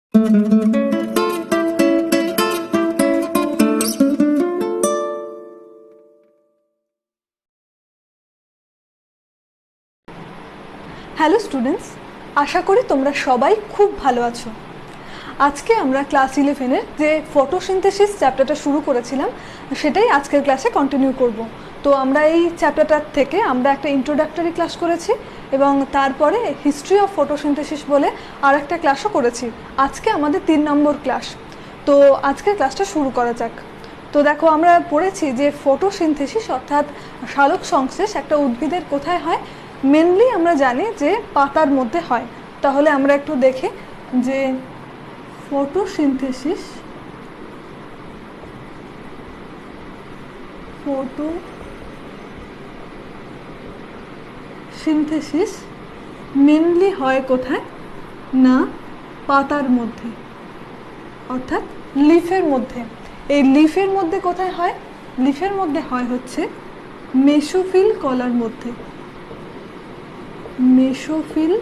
Hello students, আশা করি তোমরা সবাই খুব ভালো আছো। আজকে আমরা ক্লাস 11-এর যে ফটোসিনথেসিস চ্যাপ্টারটা শুরু করেছিলাম সেটাই আজকের ক্লাসে কন্টিনিউ করব। তো আমরা এই চ্যাপ্টারটার থেকে আমরা একটা ইন্ট্রোডাক্টরি ক্লাস করেছি এবং তারপরে হিস্ট্রি অফ ফটোসিনথেসিস বলে আর একটা ক্লাসও করেছি। আজকে আমাদের 3 নম্বর ক্লাস। তো আজকের ক্লাসটা শুরু করা যাক। তো দেখো, আমরা পড়েছি যে ফটোসিনথেসিস অর্থাৎ সালোক সংশ্লেষ একটা উদ্ভিদের কোথায় হয়। মেনলি আমরা জানি যে পাতার মধ্যে হয়। তাহলে আমরা একটু দেখি যে ফটোসিনথেসিস মেনলি হয় কোথায় না, পাতার মধ্যে অর্থাৎ লিফের মধ্যে। এই লিফের মধ্যে কোথায় হয়? লিফের মধ্যে হয় হচ্ছে মেসোফিল কলার মধ্যে। Mesophyll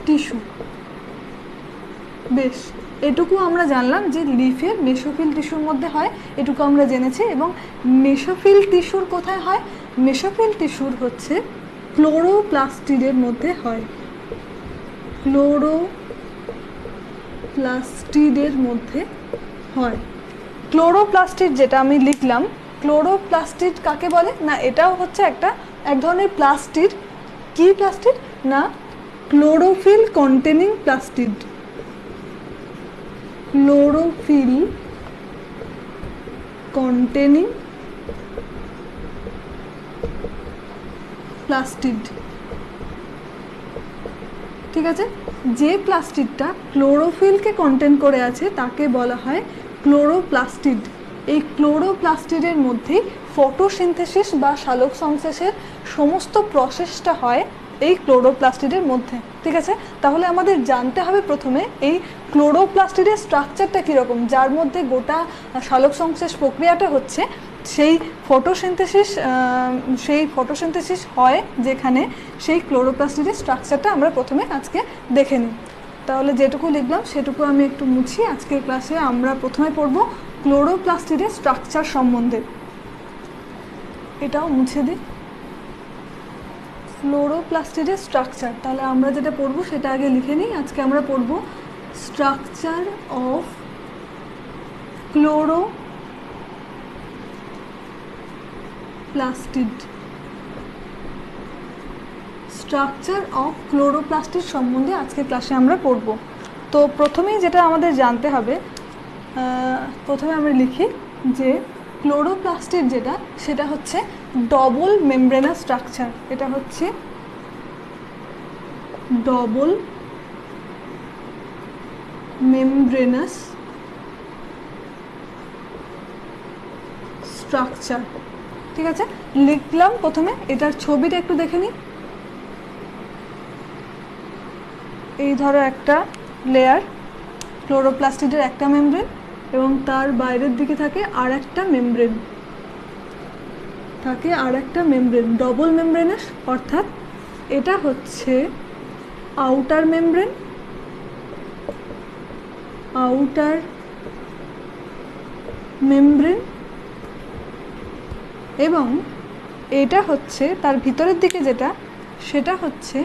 tissue. বেশ, এটুকু আমরা জানলাম যে লিফের মেসোফিল টিস্যুর মধ্যে হয়, এটুকু আমরা জেনেছি। এবং মেসোফিল টিস্যুর কোথায় হয়? মেসোফিল টিস্যুর হচ্ছে ক্লোরোপ্লাস্টিডের মধ্যে হয়। ক্লোরোপ্লাস্টিডের মধ্যে হয়। ক্লোরোপ্লাস্টিড যেটা আমি লিখলাম, ক্লোরোপ্লাস্টিড কাকে বলে না, এটাও হচ্ছে এক ধরনের প্লাস্টিড। কি প্লাস্টিড না, chlorophyll containing plastid. Chlorophyll containing plastid. ঠিক আছে, যে প্লাস্টিডটা ক্লোরোফিলকে কন্টেন করে আছে তাকে বলা হয় ক্লোরোপ্লাস্টিড। এই ক্লোরোপ্লাস্টিডের মধ্যেই ফটোসিনথেসিস বা সালোক সংশ্লেষের সমস্ত প্রসেসটা হয় এই ক্লোরোপ্লাস্টিডের মধ্যে। ঠিক আছে, তাহলে আমাদের জানতে হবে প্রথমে এই ক্লোরোপ্লাস্টিডের স্ট্রাকচারটা কীরকম, যার মধ্যে গোটা সালোক সংশ্লেষ প্রক্রিয়াটা হচ্ছে। সেই ফটোসিনথেসিস হয় যেখানে, সেই ক্লোরোপ্লাস্টিডের স্ট্রাকচারটা আমরা প্রথমে আজকে দেখে নিই। তাহলে যেটুকু লিখলাম সেটুকু আমি একটু মুছি। আজকের ক্লাসে আমরা প্রথমে পড়ব ক্লোরোপ্লাস্টিডের স্ট্রাকচার সম্বন্ধে। এটাও মুছে দিই। ক্লোরোপ্লাস্টিডের স্ট্রাকচার, তাহলে আমরা যেটা পড়ব সেটা আগে লিখে নিই। আজকে আমরা পড়ব structure of chloroplastid. Structure of chloroplastid সম্বন্ধে আজকের ক্লাসে আমরা পড়ব। তো প্রথমেই যেটা আমাদের জানতে হবে, প্রথমে আমরা লিখি যে ক্লোরোপ্লাস্টিড যেটা, সেটা হচ্ছে ডবল মেমব্রেনাস স্ট্রাকচার। এটা হচ্ছে ডবল মেমব্রেনাস স্ট্রাকচার। ঠিক আছে, লিখলাম। প্রথমে এটার ছবিটা একটু দেখে নিই। এই ধরো একটা লেয়ার, ক্লোরোপ্লাস্টিডের একটা মেমব্রেন, এবং তার বাইরের দিকে থাকে আর একটা মেমব্রেন, ডবল মেমব্রেনাস। অর্থাৎ এটা হচ্ছে আউটার মেমব্রেন, এবং এটা হচ্ছে তার ভিতরের দিকে যেটা, সেটা হচ্ছে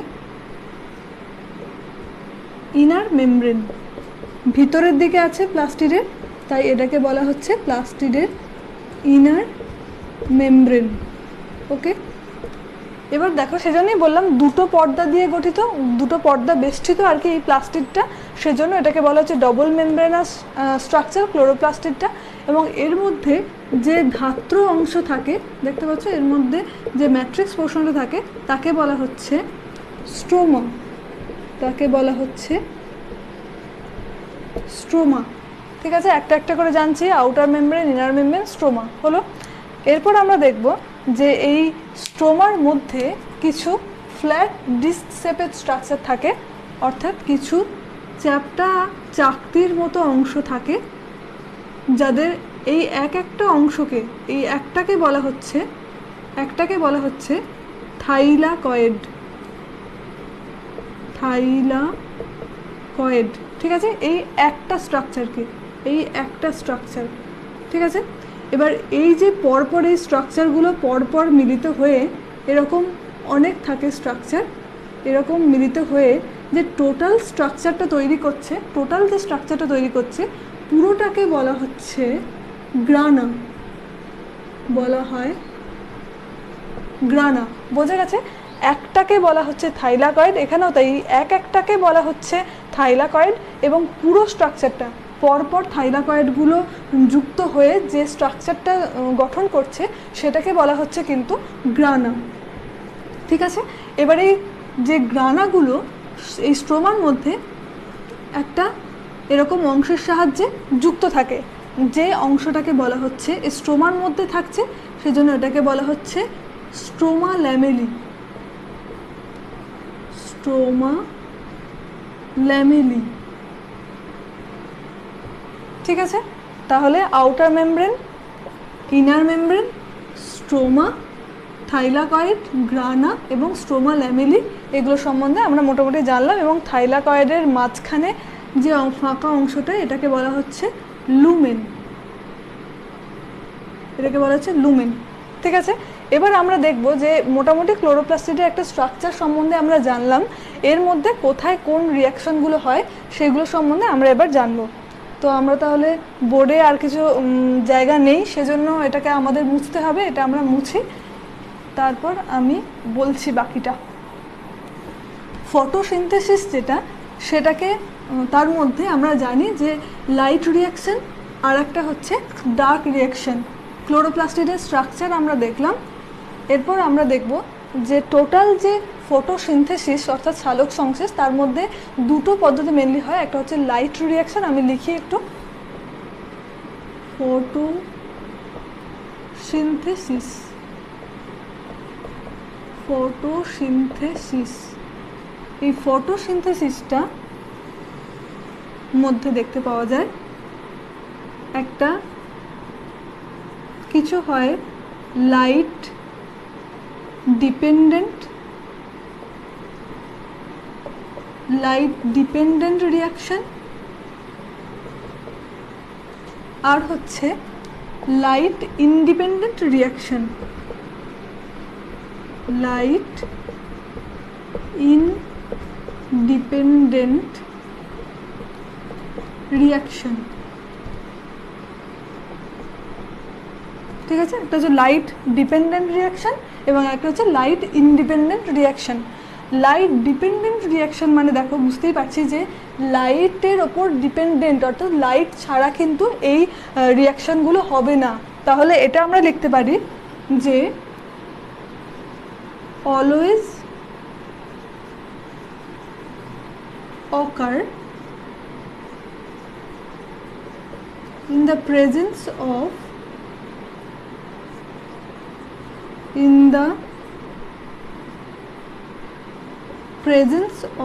ইনার মেমব্রেন। ভিতরের দিকে আছে প্লাস্টিডের, তাই এটাকে বলা হচ্ছে প্লাস্টিডের ইনার মেমব্রেন। ওকে, এবার দেখো, সেজন্যই বললাম দুটো পর্দা দিয়ে গঠিত, দুটো পর্দা বেষ্টিত আর কি এই প্লাস্টিডটা। সেজন্য এটাকে বলা হচ্ছে ডবল মেমব্রেনাস স্ট্রাকচার ক্লোরোপ্লাস্টিডটা। এবং এর মধ্যে যে ধাত্র অংশ থাকে, দেখতে পাচ্ছ, এর মধ্যে যে ম্যাট্রিক্স পোর্শনটা থাকে তাকে বলা হচ্ছে স্ট্রোমা। ঠিক আছে, একটা একটা করে জানছি, outer membrane, inner membrane, stroma হলো। এরপর আমরা দেখব যে এই স্ট্রোমার মধ্যে কিছু ফ্ল্যাট ডিস্ক শেপের স্ট্রাকচার থাকে, অর্থাৎ কিছু চ্যাপ্টা চাকতির মতো অংশ থাকে, যাদের এই একটা অংশকে, এই একটাকে বলা হচ্ছে থাইলাকয়েড। কয়েড, ঠিক আছে, এই একটা স্ট্রাকচারকে, এই একটা স্ট্রাকচার, ঠিক আছে। এবার এই যে পরপর এই স্ট্রাকচারগুলো পরপর মিলিত হয়ে এরকম অনেক থাকে স্ট্রাকচার, এরকম মিলিত হয়ে যে টোটাল স্ট্রাকচারটা তৈরি করছে, টোটাল যে স্ট্রাকচারটা তৈরি করছে পুরোটাকে বলা হচ্ছে গ্রানা, বলা হয় গ্রানা। বোঝা গেছে? একটাকে বলা হচ্ছে থাইলাকয়েড, এখানেও তাই, একটাকে বলা হচ্ছে থাইলাকয়েড, এবং পুরো স্ট্রাকচারটা পরপর থাইলাকয়েডগুলো যুক্ত হয়ে যে স্ট্রাকচারটা গঠন করছে সেটাকে বলা হচ্ছে কিন্তু গ্রানা, ঠিক আছে। এবারে যে গ্রানাগুলো এই স্ট্রোমার মধ্যে একটা এরকম অংশের সাহায্যে যুক্ত থাকে, যে অংশটাকে বলা হচ্ছে স্ট্রোমার মধ্যে থাকছে, সেজন্য এটাকে বলা হচ্ছে স্ট্রোমা ল্যামেলি, স্ট্রোমা ল্যামেলি, ঠিক আছে। তাহলে outer membrane, inner membrane, stroma, thylakoid, grana এবং স্ট্রোমা ল্যামেলি, এগুলো সম্বন্ধে আমরা মোটামুটি জানলাম। এবং থাইলাকয়েডের মাঝখানে যে ফাঁকা অংশটা এটাকে বলা হচ্ছে লুমেন, এটাকে বলা হচ্ছে লুমেন, ঠিক আছে। এবার আমরা দেখব যে মোটামুটি ক্লোরোপ্লাস্টের একটা স্ট্রাকচার সম্বন্ধে আমরা জানলাম, এর মধ্যে কোথায় কোন রিয়াকশনগুলো হয় সেগুলো সম্বন্ধে আমরা এবার জানবো। তো আমরা তাহলে বোর্ডে আর কিছু জায়গা নেই, সেজন্য এটাকে আমাদের মুছতে হবে, এটা আমরা মুছি, তারপর আমি বলছি বাকিটা। ফটোসিনথেসিস যেটা, সেটাকে তার মধ্যে আমরা জানি যে লাইট রিয়াকশন আর একটা হচ্ছে ডার্ক রিয়াকশন। ক্লোরোপ্লাস্টিডের স্ট্রাকচার আমরা দেখলাম, এরপর আমরা দেখব যে টোটাল যে ফটোসিনথেসিস অর্থাৎ সালোক সংশ্লেষ, তার মধ্যে দুটো পদ্ধতি মেনলি হয়, একটা হচ্ছে লাইট রিয়াকশন, আমি লিখি একটু, ফটোসিনথেসিস, ফটোসিনথেসিস, এই ফটোসিনথেসিসটা মধ্যে দেখতে পাওয়া যায় একটা কিছু হয় লাইট ডিপেন্ডেন্ট, রিয়াকশন, আর হচ্ছে light independent reaction, light independent reaction, ঠিক আছে। একটা হচ্ছে লাইট ডিপেন্ডেন্ট রিয়াকশন এবং একটা হচ্ছে light independent reaction. Light dependent reaction মানে দেখো, বুঝতেই পারছি যে লাইটের ওপর ডিপেন্ডেন্ট, অর্থাৎ লাইট ছাড়া কিন্তু এই রিয়াকশনগুলো হবে না। তাহলে এটা আমরা লিখতে পারি যে always occur in the presence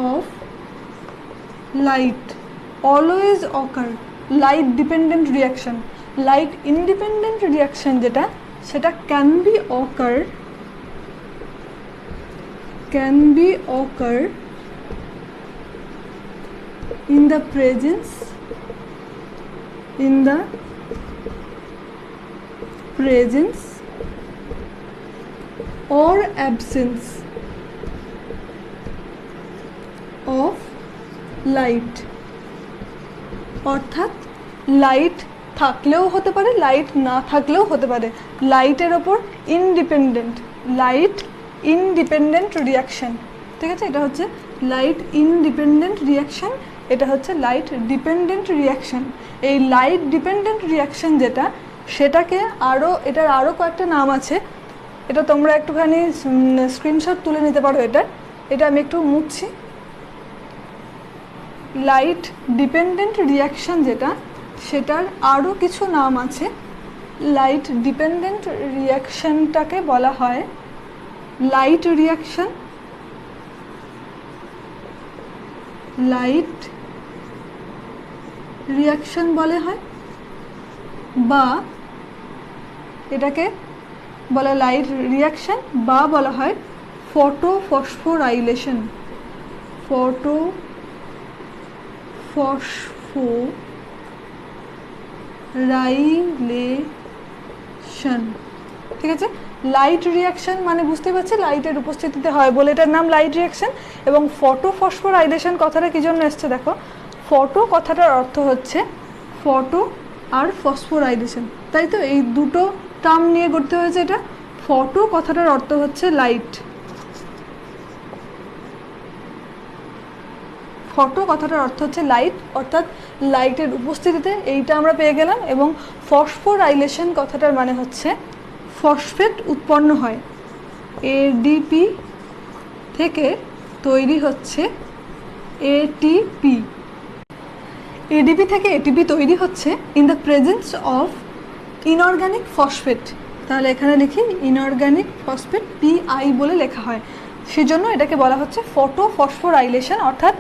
of light, always occur, light dependent reaction. Light independent reaction যেটা, সেটা can be occur in the presence or absence of light, অর্থাৎ লাইট থাকলেও হতে পারে, লাইট না থাকলেও হতে পারে। লাইটের ওপর লাইট ইনডিপেন্ডেন্ট রিয়াকশন, ঠিক আছে। এটা হচ্ছে লাইট ইনডিপেন্ডেন্ট রিয়াকশন, এটা হচ্ছে লাইট ডিপেন্ডেন্ট রিয়াকশন। এই লাইট ডিপেন্ডেন্ট রিয়াকশন যেটা, সেটাকে এটার আরও কয়েকটা নাম আছে, এটা তোমরা একটুখানি স্ক্রিনশট তুলে নিতে পারো। এটা আমি একটু মুছছি। লাইট ডিপেন্ডেন্ট রিয়াকশন যেটা, সেটার আরও কিছু নাম আছে। লাইট ডিপেন্ডেন্ট রিয়াকশনটাকে বলা হয় লাইট রিয়াকশন, বলে হয়, বা এটাকে বলা লাইট রিয়াকশন, বা বলা হয় ফটোফসফোরাইলেশন, ফসফোরাইলেশন। ঠিক আছে, লাইট রিয়াকশন মানে বুঝতে পারছি লাইটের উপস্থিতিতে হয় বলে এটার নাম লাইট রিয়াকশন। এবং ফটোফসফোরাইলেশন কথাটা কী জন্য এসছে দেখো, ফটো কথাটার অর্থ হচ্ছে ফটো আর ফসফোরাইলেশন, তাই তো এই দুটো টার্ম নিয়ে গড়তে হয়েছে এটা। ফটো কথাটার অর্থ হচ্ছে লাইট, ফটো কথাটার অর্থ হচ্ছে লাইট, অর্থাৎ লাইটের উপস্থিতিতে এইটা আমরা পেয়ে গেলাম। এবং ফসফোরাইলেশন কথাটার মানে হচ্ছে ফসফেট উৎপন্ন হয়, এডিপি থেকে তৈরি হচ্ছে এটিপি। এডিপি থেকে এটিপি তৈরি হচ্ছে in the presence of inorganic phosphate. তাহলে এখানে লিখি ইনঅর্গানিক ফসফেট, পিআই বলে লেখা হয়, সেজন্য এটাকে বলা হচ্ছে ফটোফসফোরাইলেশন, অর্থাৎ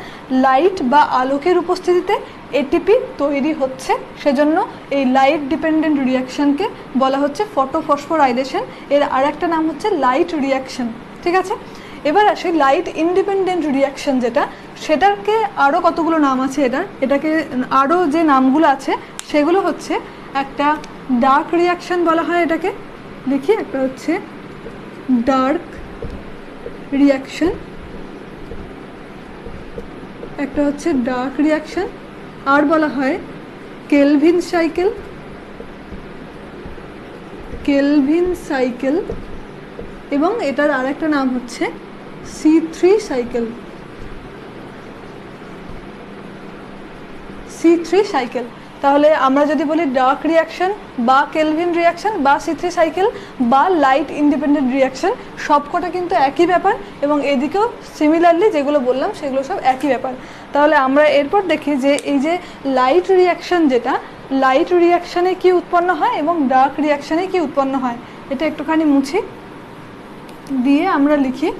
লাইট বা আলোকের উপস্থিতিতে এটিপি তৈরি হচ্ছে, সেজন্য এই লাইট ডিপেন্ডেন্ট রিয়াকশানকে বলা হচ্ছে ফটোফসফোরাইলেশন। এর আর একটা নাম হচ্ছে লাইট রিয়াকশন। ঠিক আছে, এবার আসি লাইট ইন্ডিপেন্ডেন্ট রিয়াকশন যেটা, সেটাকে আরও কতগুলো নাম আছে এটাকে আরও যে নামগুলো আছে সেগুলো হচ্ছে, একটা ডার্ক রিয়াকশন বলা হয় এটাকে, দেখি একটা হচ্ছে ডার্ক রিয়াকশন, একটা হচ্ছে ডার্ক রিয়াকশন, আর বলা হয় কেলভিন সাইকেল, কেলভিন সাইকেল, এবং এটার আরেকটা নাম হচ্ছে C3 সাইকেল, C3 সাইকেল। তাহলে আমরা যদি বলি ডার্ক রিয়াকশন বা কেলভিন রিয়াকশন বা C3 সাইকেল বা লাইট ইন্ডিপেন্ডেন্ট রিয়াকশন, সবকটা কিন্তু একই ব্যাপার, এবং এদিকেও সিমিলারলি যেগুলো বললাম সেগুলো সব একই ব্যাপার। তাহলে আমরা এরপর দেখি যে এই যে লাইট রিয়াকশন যেটা, লাইট রিয়াকশানে কি উৎপন্ন হয় এবং ডার্ক রিয়াকশানে কি উৎপন্ন হয়, এটা একটুখানি মুছি দিয়ে আমরা লিখি,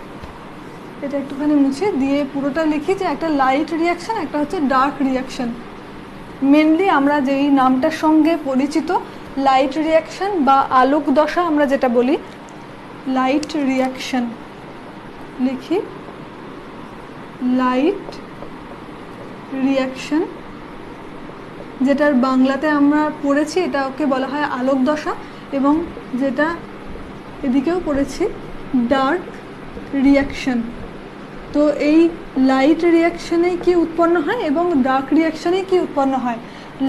এটা একটুখানি মুছে দিয়ে পুরোটা লিখি যে একটা লাইট রিয়াকশান, একটা হচ্ছে ডার্ক রিয়াকশান। মেনলি আমরা যেই নামটার সঙ্গে পরিচিত লাইট রিয়াকশান বা আলোক দশা আমরা যেটা বলি, লাইট রিয়াকশান লিখি, লাইট রিয়াকশান, যেটার বাংলাতে আমরা পড়েছি এটা ওকে বলা হয় আলোক দশা, এবং যেটা এদিকেও পড়েছি ডার্ক রিয়াকশান। তো এই লাইট রিয়াকশানে কি উৎপন্ন হয় এবং ডার্ক রিয়াকশানে কি উৎপন্ন হয়,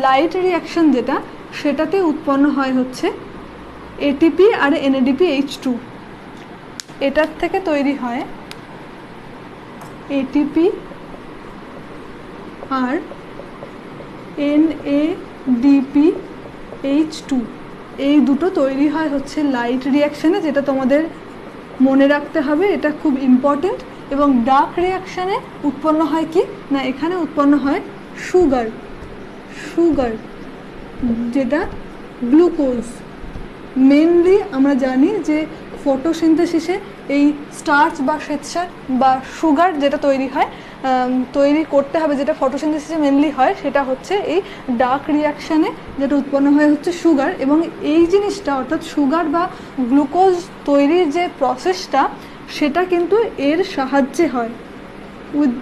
লাইট রিয়াকশান যেটা সেটাতে উৎপন্ন হয় হচ্ছে এটিপি আর NADPH2, এটার থেকে তৈরি হয় এটিপি আর NADPH2, এই দুটো তৈরি হয় হচ্ছে লাইট রিয়াকশানে, যেটা তোমাদের মনে রাখতে হবে, এটা খুব ইম্পর্টেন্ট। এবং ডার্ক রিয়াকশানে উৎপন্ন হয় কি না, এখানে উৎপন্ন হয় সুগার, সুগার যেটা গ্লুকোজ। মেনলি আমরা জানি যে ফটোসিনথেসিসে এই স্টার্চ বা শ্বেতসার বা সুগার যেটা তৈরি হয়, তৈরি করতে হবে, যেটা ফটোসিনথেসিসে মেনলি হয়, সেটা হচ্ছে এই ডার্ক রিয়াকশানে যেটা উৎপন্ন হয় হচ্ছে সুগার। এবং এই জিনিসটা অর্থাৎ সুগার বা গ্লুকোজ তৈরির যে প্রসেসটা, সেটা কিন্তু এর সাহায্যে হয়, উইথ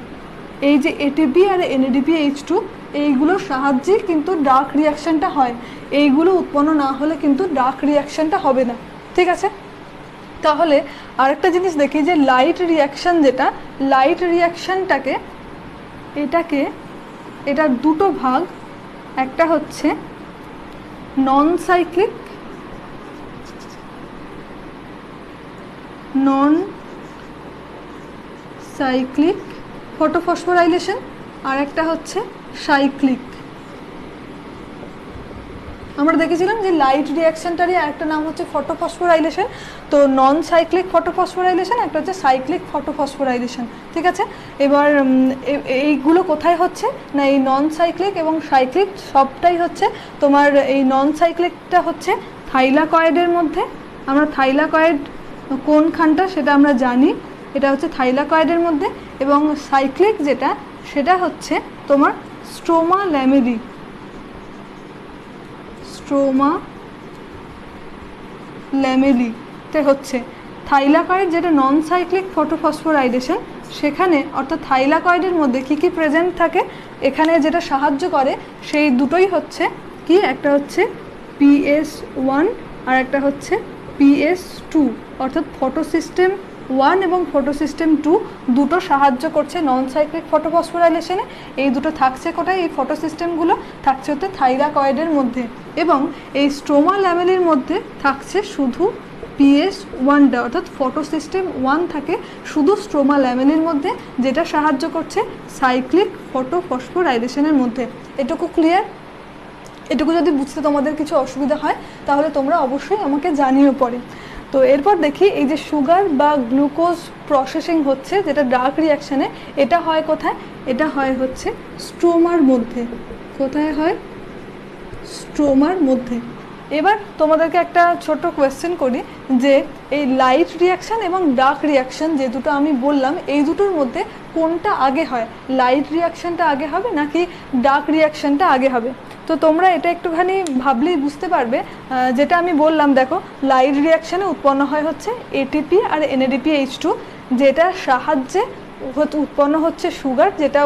এই যে এটিপি আর NADPH2 এইগুলোর সাহায্যে কিন্তু ডার্ক রিয়াকশানটা হয়। এইগুলো উৎপন্ন না হলে কিন্তু ডার্ক রিয়াকশানটা হবে না। ঠিক আছে, তাহলে আরেকটা জিনিস দেখি যে লাইট রিয়াকশান যেটা, লাইট রিয়াকশানটাকে এটার দুটো ভাগ, একটা হচ্ছে নন সাইক্লিক, নন সাইক্লিক ফটোফসফোরাইলেশন, আর একটা হচ্ছে সাইক্লিক। আমরা দেখেছিলাম যে লাইট রিয়াকশনটারই একটা নাম হচ্ছে ফটোফসফোরাইলেশন, তো নন সাইক্লিক ফটোফসফোরাইলেশন, একটা হচ্ছে সাইক্লিক ফটোফসফোরাইলেশন। ঠিক আছে, এবার এইগুলো কোথায় হচ্ছে না, এই নন সাইক্লিক এবং সাইক্লিক সবটাই হচ্ছে তোমার, এই নন সাইক্লিকটা হচ্ছে থাইলাকয়েডের মধ্যে, আমরা থাইলাকয়েড কোনখানটা সেটা আমরা জানি, এটা হচ্ছে থাইলাকয়েডের মধ্যে, এবং সাইক্লিক যেটা সেটা হচ্ছে তোমার স্ট্রোমা ল্যামেলি, স্ট্রোমা ল্যামেলিতে হচ্ছে থাইলাকয়েড, যেটা নন সাইক্লিক ফটোফসফোরাইলেশন, সেখানে অর্থাৎ থাইলাকয়েডের মধ্যে কি কি প্রেজেন্ট থাকে, এখানে যেটা সাহায্য করে সেই দুটোই হচ্ছে কি, একটা হচ্ছে PS1 আর একটা হচ্ছে PS2, অর্থাৎ ফটোসিস্টেম 1 এবং ফটোসিস্টেম 2 দুটো সাহায্য করছে নন সাইক্লিক ফটোফসফোরাইলেশনে। এই দুটো থাকছে কোথায়, এই ফটোসিস্টেমগুলো থাকছে হচ্ছে থাইলাকয়েডের মধ্যে, এবং এই স্ট্রোমা ল্যামেলির মধ্যে থাকছে শুধু PS1টা, অর্থাৎ ফটোসিস্টেম 1 থাকে শুধু স্ট্রোমা ল্যামেলির মধ্যে, যেটা সাহায্য করছে সাইক্লিক ফটোফসফোরাইলেশনের মধ্যে। এটুকু ক্লিয়ার? এটুকু যদি বুঝতে তোমাদের কিছু অসুবিধা হয় তাহলে তোমরা অবশ্যই আমাকে জানিও পরে। তো এরপর দেখি এই যে সুগার বা গ্লুকোজ প্রসেসিং হচ্ছে যেটা ডার্ক রিয়াকশানে, এটা হয় কোথায়, এটা হয় হচ্ছে স্ট্রোমার মধ্যে। কোথায় হয়? স্ট্রোমার মধ্যে। এবার তোমাদেরকে একটা ছোট কোয়েশ্চেন করি যে এই লাইট রিয়াকশান এবং ডার্ক রিয়াকশান যে দুটো আমি বললাম, এই দুটোর মধ্যে কোনটা আগে হয়? লাইট রিয়াকশানটা আগে হবে নাকি ডার্ক রিয়াকশানটা আগে হবে? তো তোমরা এটা একটুখানি ভাবলেই বুঝতে পারবে। যেটা আমি বললাম, দেখো লাইট রিয়াকশানে উৎপন্ন হয় হচ্ছে এটিপি আর NADPH2, যেটার সাহায্যে উৎপন্ন হচ্ছে সুগার, যেটা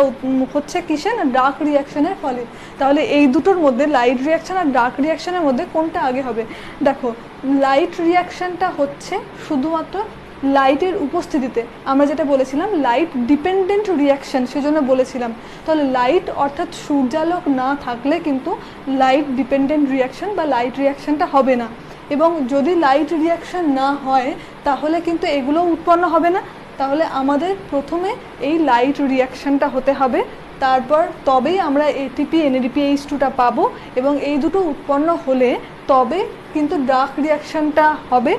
হচ্ছে কিসে না ডার্ক রিয়াকশানের ফলে। তাহলে এই দুটোর মধ্যে লাইট রিয়াকশান আর ডার্ক রিয়াকশানের মধ্যে কোনটা আগে হবে? দেখো লাইট রিয়াকশানটা হচ্ছে শুধুমাত্র লাইটের উপস্থিতিতে, আমরা যেটা বলেছিলাম লাইট ডিপেন্ডেন্ট রিয়াকশান, সেজন্য বলেছিলাম। তাহলে লাইট অর্থাৎ সূর্যালোক না থাকলে কিন্তু লাইট ডিপেন্ডেন্ট রিয়াকশান বা লাইট রিয়াকশানটা হবে না, এবং যদি লাইট রিয়াকশান না হয় তাহলে কিন্তু এগুলো উৎপন্ন হবে না। তাহলে আমাদের প্রথমে এই লাইট রিয়াকশানটা হতে হবে, তারপর তবেই আমরা ATP NADPH2টা পাবো, এবং এই দুটো উৎপন্ন হলে তবে কিন্তু ডার্ক রিয়াকশানটা হবে,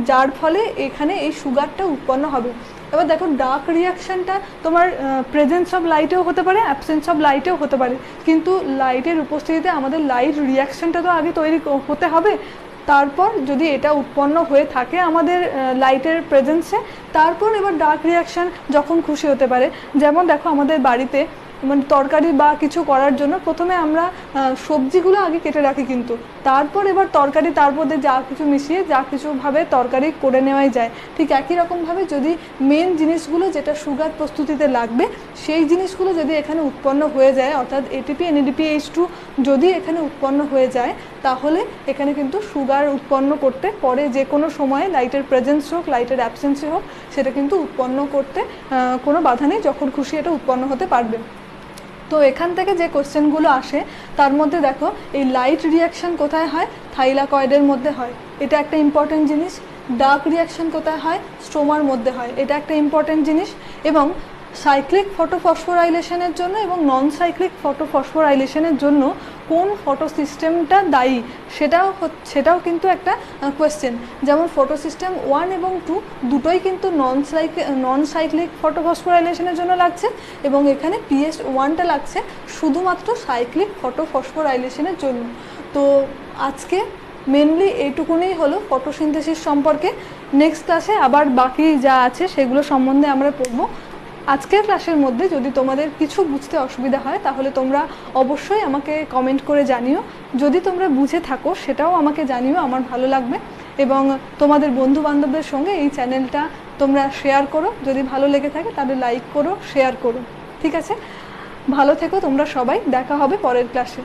যার ফলে এখানে এই সুগারটা উৎপন্ন হবে। এবার দেখো ডার্ক রিয়াকশানটা তোমার প্রেজেন্স অফ লাইটেও হতে পারে, অ্যাবসেন্স অফ লাইটেও হতে পারে, কিন্তু লাইটের উপস্থিতিতে আমাদের লাইট রিয়াকশানটা তো আগে তৈরি হতে হবে, তারপর যদি এটা উৎপন্ন হয়ে থাকে আমাদের লাইটের প্রেজেন্সে, তারপর এবার ডার্ক রিয়াকশান যখন খুশি হতে পারে। যেমন দেখো আমাদের বাড়িতে মানে তরকারি বা কিছু করার জন্য প্রথমে আমরা সবজিগুলো আগে কেটে রাখি, কিন্তু তারপর এবার তরকারি তার মধ্যে যা কিছু মিশিয়ে যা কিছুভাবে তরকারি করে নেওয়াই যায়। ঠিক একই রকমভাবে যদি মেন জিনিসগুলো যেটা সুগার প্রস্তুতিতে লাগবে সেই জিনিসগুলো যদি এখানে উৎপন্ন হয়ে যায়, অর্থাৎ ATP NADPH2 যদি এখানে উৎপন্ন হয়ে যায়, তাহলে এখানে কিন্তু সুগার উৎপন্ন করতে পরে যে কোনো সময়ে লাইটের প্রেজেন্স হোক লাইটের অ্যাবসেন্সে হোক সেটা কিন্তু উৎপন্ন করতে কোনো বাধা নেই, যখন খুশি এটা উৎপন্ন হতে পারবে। তো এখান থেকে যে কোশ্চেনগুলো আসে তার মধ্যে দেখো এই লাইট রিয়াকশান কোথায় হয়? থাইলাকয়েডের মধ্যে হয়, এটা একটা ইম্পর্টেন্ট জিনিস। ডার্ক রিয়াকশান কোথায় হয়? স্ট্রোমার মধ্যে হয়, এটা একটা ইম্পর্টেন্ট জিনিস। এবং সাইক্লিক ফটোফসফোরাইলেশনের জন্য এবং নন সাইক্লিক ফটোফসফোরাইলেশনের জন্য কোন ফটোসিস্টেমটা দায়ী সেটাও কিন্তু একটা কোয়েশ্চেন। যেমন ফটোসিস্টেম 1 এবং 2 দুটোই কিন্তু নন সাইক্লিক ফটোফসফোরাইলেশনের জন্য লাগছে, এবং এখানে PS1টা লাগছে শুধুমাত্র সাইক্লিক ফটোফসফোরাইলেশনের জন্য। তো আজকে মেনলি এইটুকুনি হলো ফটোসিনথেসিস সম্পর্কে। নেক্সট ক্লাসে আবার বাকি যা আছে সেগুলো সম্বন্ধে আমরা পড়বো। আজকের ক্লাসের মধ্যে যদি তোমাদের কিছু বুঝতে অসুবিধা হয় তাহলে তোমরা অবশ্যই আমাকে কমেন্ট করে জানিও, যদি তোমরা বুঝে থাকো সেটাও আমাকে জানিও, আমার ভালো লাগবে। এবং তোমাদের বন্ধু বান্ধবদের সঙ্গে এই চ্যানেলটা তোমরা শেয়ার করো, যদি ভালো লেগে থাকে তাহলে লাইক করো, শেয়ার করো। ঠিক আছে, ভালো থেকো তোমরা সবাই, দেখা হবে পরের ক্লাসে।